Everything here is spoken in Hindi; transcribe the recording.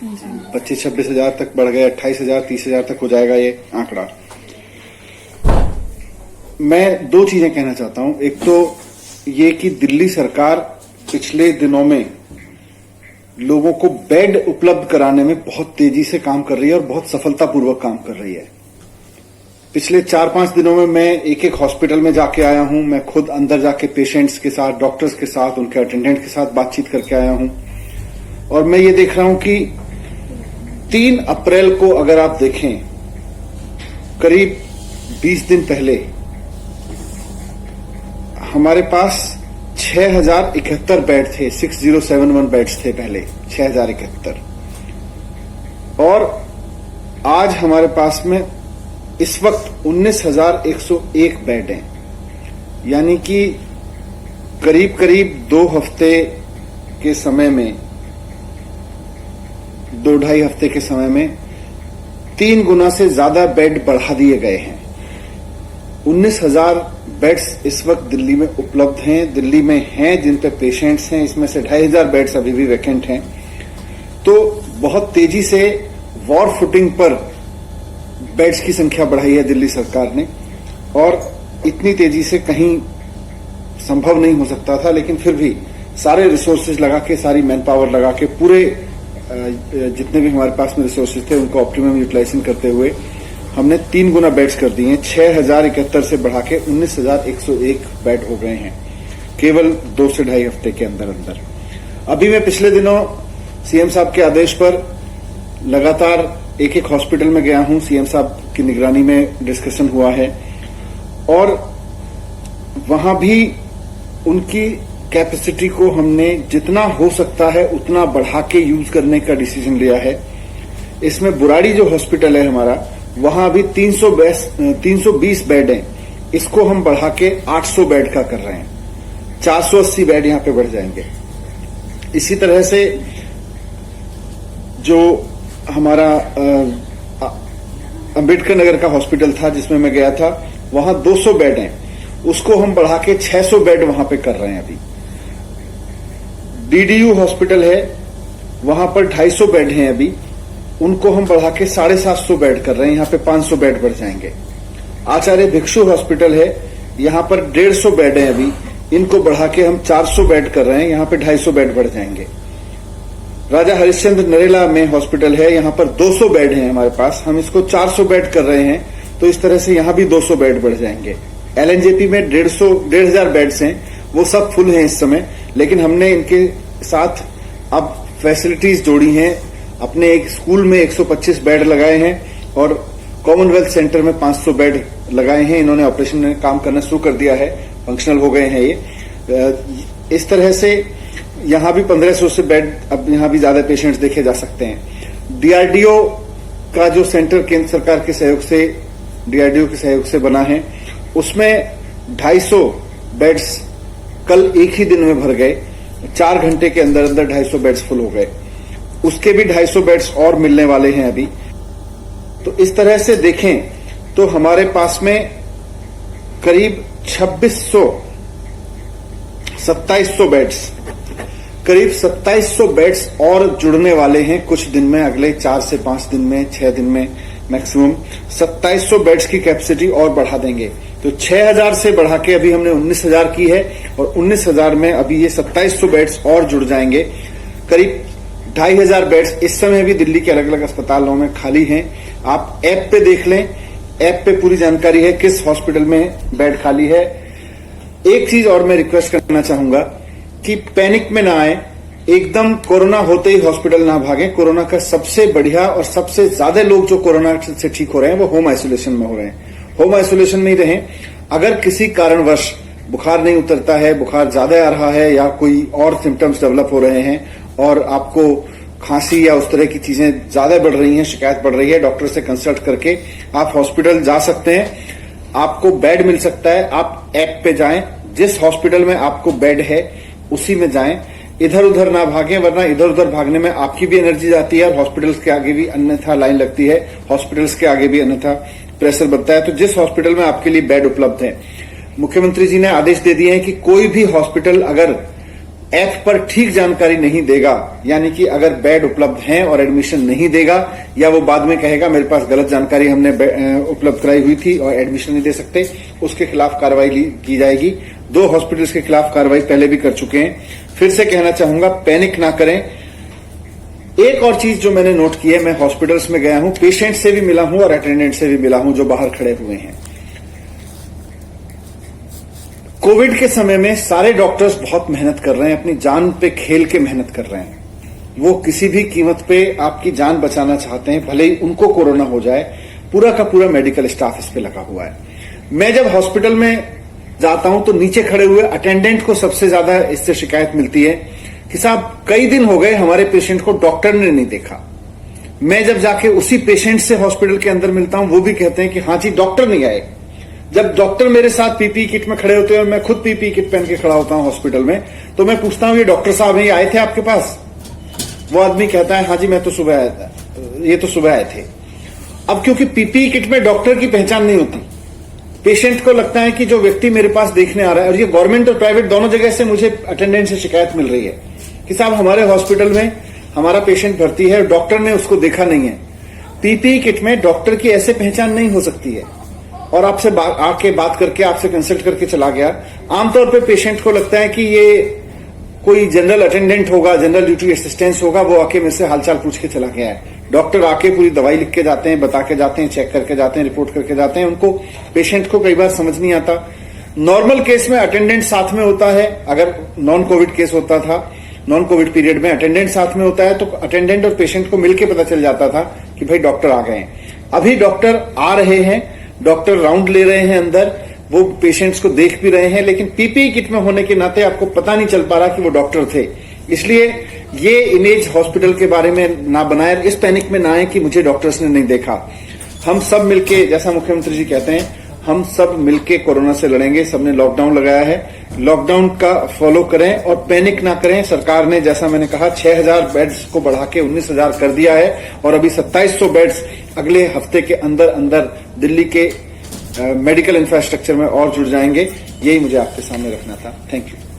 25 26,000 तक बढ़ गए, 28,000 30,000 तक हो जाएगा ये आंकड़ा। मैं दो चीजें कहना चाहता हूं। एक तो ये कि दिल्ली सरकार पिछले दिनों में लोगों को बेड उपलब्ध कराने में बहुत तेजी से काम कर रही है और बहुत सफलतापूर्वक काम कर रही है। पिछले 4-5 दिनों में मैं एक एक हॉस्पिटल में जाके आया हूं। मैं खुद अंदर जाके पेशेंट्स के साथ, डॉक्टर्स के साथ, उनके अटेंडेंट के साथ बातचीत करके आया हूं और मैं ये देख रहा हूं कि 3 अप्रैल को अगर आप देखें, करीब 20 दिन पहले हमारे पास 6,071 बेड थे, 6071 बेड्स थे पहले, 6,071। और आज हमारे पास में इस वक्त 19,101 बेड हैं। यानी कि करीब करीब 2 हफ्ते के समय में, 2-2.5 हफ्ते के समय में 3 गुना से ज्यादा बेड बढ़ा दिए गए हैं। 19,000 बेड्स इस वक्त दिल्ली में उपलब्ध हैं, दिल्ली में हैं जिन पे पेशेंट्स हैं। इसमें से 2,500 बेड्स अभी भी वैकेंट हैं। तो बहुत तेजी से वॉर फुटिंग पर बेड्स की संख्या बढ़ाई है दिल्ली सरकार ने, और इतनी तेजी से कहीं संभव नहीं हो सकता था। लेकिन फिर भी सारे रिसोर्सेज लगा के, सारी मैन पावर लगा के, पूरे जितने भी हमारे पास में रिसोर्सेज थे उनको ऑप्टिमम यूटिलाइजेशन करते हुए हमने 3 गुना बेड्स कर दिए हैं। 6,071 से बढ़ा के 19,101 बेड हो गए हैं केवल 2 से 2.5 हफ्ते के अंदर अंदर। अभी मैं पिछले दिनों सीएम साहब के आदेश पर लगातार एक एक हॉस्पिटल में गया हूं। सीएम साहब की निगरानी में डिस्कशन हुआ है और वहां भी उनकी कैपेसिटी को हमने जितना हो सकता है उतना बढ़ा के यूज करने का डिसीजन लिया है। इसमें बुराड़ी जो हॉस्पिटल है हमारा, वहां अभी 320 बेड हैं। इसको हम बढ़ा के 800 बेड का कर रहे हैं। 480 बेड यहां पे बढ़ जाएंगे। इसी तरह से जो हमारा अंबेडकर नगर का हॉस्पिटल था जिसमें मैं गया था, वहां 200 बेड हैं। उसको हम बढ़ा के 600 बेड वहां पे कर रहे हैं अभी। डीडीयू हॉस्पिटल है, वहां पर 250 बेड हैं अभी, उनको हम बढ़ा के 750 बेड कर रहे हैं। यहां पे 500 बेड बढ़ जाएंगे। आचार्य भिक्षु हॉस्पिटल है, यहां पर 150 बेड हैं अभी, इनको बढ़ा के हम 400 बेड कर रहे हैं। यहां पे 250 बेड बढ़ जाएंगे। राजा हरिश्चंद्र नरेला में हॉस्पिटल है, यहां पर 200 बेड हैं हमारे पास, हम इसको 400 बेड कर रहे हैं। तो इस तरह से यहां भी 200 बेड बढ़ जाएंगे। एलएनजेपी में 1,500 बेड्स हैं, वो सब फुल हैं इस समय, लेकिन हमने इनके साथ अब फैसिलिटीज जोड़ी हैं। अपने एक स्कूल में 125 बेड लगाए हैं और कॉमनवेल्थ सेंटर में 500 बेड लगाए हैं। इन्होंने ऑपरेशन में काम करना शुरू कर दिया है, फंक्शनल हो गए हैं ये। इस तरह से यहां भी 1,500 से बेड, अब यहां भी ज्यादा पेशेंट्स देखे जा सकते हैं। डीआरडीओ का जो सेंटर केंद्र सरकार के सहयोग से, डीआरडीओ के सहयोग से बना है, उसमें 250 बेड्स कल एक ही दिन में भर गए। 4 घंटे के अंदर अंदर 250 बेड्स फुल हो गए। उसके भी 250 बेड्स और मिलने वाले हैं अभी। तो इस तरह से देखें तो हमारे पास में करीब 2700 बेड्स, करीब 2700 बेड्स और जुड़ने वाले हैं कुछ दिन में, अगले 4 से 5 दिन में, 6 दिन में मैक्सिमम 2700 बेड्स की कैपेसिटी और बढ़ा देंगे। तो 6,000 से बढ़ा के अभी हमने 19,000 की है और 19,000 में अभी ये 2700 बेड्स और जुड़ जाएंगे। करीब 2,500 बेड्स इस समय भी दिल्ली के अलग अलग अस्पतालों में खाली हैं। आप ऐप पे देख लें, ऐप पे पूरी जानकारी है किस हॉस्पिटल में बेड खाली है। एक चीज और मैं रिक्वेस्ट करना चाहूंगा कि पैनिक में ना आए, एकदम कोरोना होते ही हॉस्पिटल ना भागे। कोरोना का सबसे बढ़िया और सबसे ज्यादा लोग जो कोरोना से ठीक हो रहे हैं वो होम आइसोलेशन में हो रहे हैं। होम आइसोलेशन में ही रहें। अगर किसी कारणवश बुखार नहीं उतरता है, बुखार ज्यादा आ रहा है या कोई और सिम्टम्स डेवलप हो रहे हैं और आपको खांसी या उस तरह की चीजें ज्यादा बढ़ रही हैं, शिकायत बढ़ रही है, डॉक्टर से कंसल्ट करके आप हॉस्पिटल जा सकते हैं। आपको बेड मिल सकता है। आप ऐप पे जाएं, जिस हॉस्पिटल में आपको बेड है उसी में जाएं। इधर उधर ना भागें, वरना इधर उधर भागने में आपकी भी एनर्जी जाती है और हॉस्पिटल्स के आगे भी अन्यथा लाइन लगती है, हॉस्पिटल्स के आगे भी अन्यथा प्रेशर बनता है। तो जिस हॉस्पिटल में आपके लिए बेड उपलब्ध है, मुख्यमंत्री जी ने आदेश दे दिए हैं कि कोई भी हॉस्पिटल अगर ऐप पर ठीक जानकारी नहीं देगा, यानी कि अगर बेड उपलब्ध हैं और एडमिशन नहीं देगा, या वो बाद में कहेगा मेरे पास गलत जानकारी हमने उपलब्ध कराई हुई थी और एडमिशन नहीं दे सकते, उसके खिलाफ कार्रवाई की जाएगी। 2 हॉस्पिटल्स के खिलाफ कार्रवाई पहले भी कर चुके हैं। फिर से कहना चाहूंगा, पैनिक ना करें। एक और चीज जो मैंने नोट की है, मैं हॉस्पिटल्स में गया हूं, पेशेंट से भी मिला हूं और अटेंडेंट से भी मिला हूं जो बाहर खड़े हुए हैं। कोविड के समय में सारे डॉक्टर्स बहुत मेहनत कर रहे हैं, अपनी जान पे खेल के मेहनत कर रहे हैं। वो किसी भी कीमत पे आपकी जान बचाना चाहते हैं, भले ही उनको कोरोना हो जाए। पूरा का पूरा मेडिकल स्टाफ इस पे लगा हुआ है। मैं जब हॉस्पिटल में जाता हूं तो नीचे खड़े हुए अटेंडेंट को सबसे ज्यादा इससे शिकायत मिलती है कि साहब कई दिन हो गए हमारे पेशेंट को डॉक्टर ने नहीं देखा। मैं जब जाके उसी पेशेंट से हॉस्पिटल के अंदर मिलता हूं, वो भी कहते हैं कि हाँ जी डॉक्टर नहीं आए। जब डॉक्टर मेरे साथ पीपीई किट में खड़े होते हैं और मैं खुद पीपीई किट पहन के खड़ा होता हूं हॉस्पिटल में, तो मैं पूछता हूं ये डॉक्टर साहब हैं, ये आए थे आपके पास? वो आदमी कहता है हाँ जी मैं तो सुबह आया था, ये तो सुबह आए थे। अब क्योंकि पीपीई किट में डॉक्टर की पहचान नहीं होती, पेशेंट को लगता है कि जो व्यक्ति मेरे पास देखने आ रहा है, और ये गवर्नमेंट और प्राइवेट दोनों जगह से मुझे अटेंडेंट से शिकायत मिल रही है कि साहब हमारे हॉस्पिटल में हमारा पेशेंट भर्ती है, डॉक्टर ने उसको देखा नहीं है। पीपीई किट में डॉक्टर की ऐसे पहचान नहीं हो सकती है, और आपसे आके बात करके आपसे कंसल्ट करके चला गया। आमतौर पे पेशेंट को लगता है कि ये कोई जनरल अटेंडेंट होगा, जनरल ड्यूटी असिस्टेंस होगा, वो आके मेरे से हालचाल पूछ के चला गया है। डॉक्टर आके पूरी दवाई लिख के जाते हैं, बता के जाते हैं, चेक करके जाते हैं, रिपोर्ट करके जाते हैं। उनको पेशेंट को कई बार समझ नहीं आता। नॉर्मल केस में अटेंडेंट साथ में होता है, अगर नॉन कोविड केस होता था, नॉन कोविड पीरियड में अटेंडेंट साथ में होता है, तो अटेंडेंट और पेशेंट को मिलकर पता चल जाता था कि भाई डॉक्टर आ गए हैं। अभी डॉक्टर आ रहे हैं, डॉक्टर राउंड ले रहे हैं अंदर, वो पेशेंट्स को देख भी रहे हैं, लेकिन पीपीई किट में होने के नाते आपको पता नहीं चल पा रहा कि वो डॉक्टर थे। इसलिए ये इमेज हॉस्पिटल के बारे में ना बनाए, इस पैनिक में ना आए कि मुझे डॉक्टर्स ने नहीं देखा। हम सब मिलके, जैसा मुख्यमंत्री जी कहते हैं, हम सब मिलके कोरोना से लड़ेंगे। सबने लॉकडाउन लगाया है, लॉकडाउन का फॉलो करें और पैनिक ना करें। सरकार ने, जैसा मैंने कहा, 6000 बेड्स को बढ़ा के 19000 कर दिया है, और अभी 2700 बेड्स अगले हफ्ते के अंदर अंदर दिल्ली के मेडिकल इंफ्रास्ट्रक्चर में और जुड़ जाएंगे। यही मुझे आपके सामने रखना था। Thank you.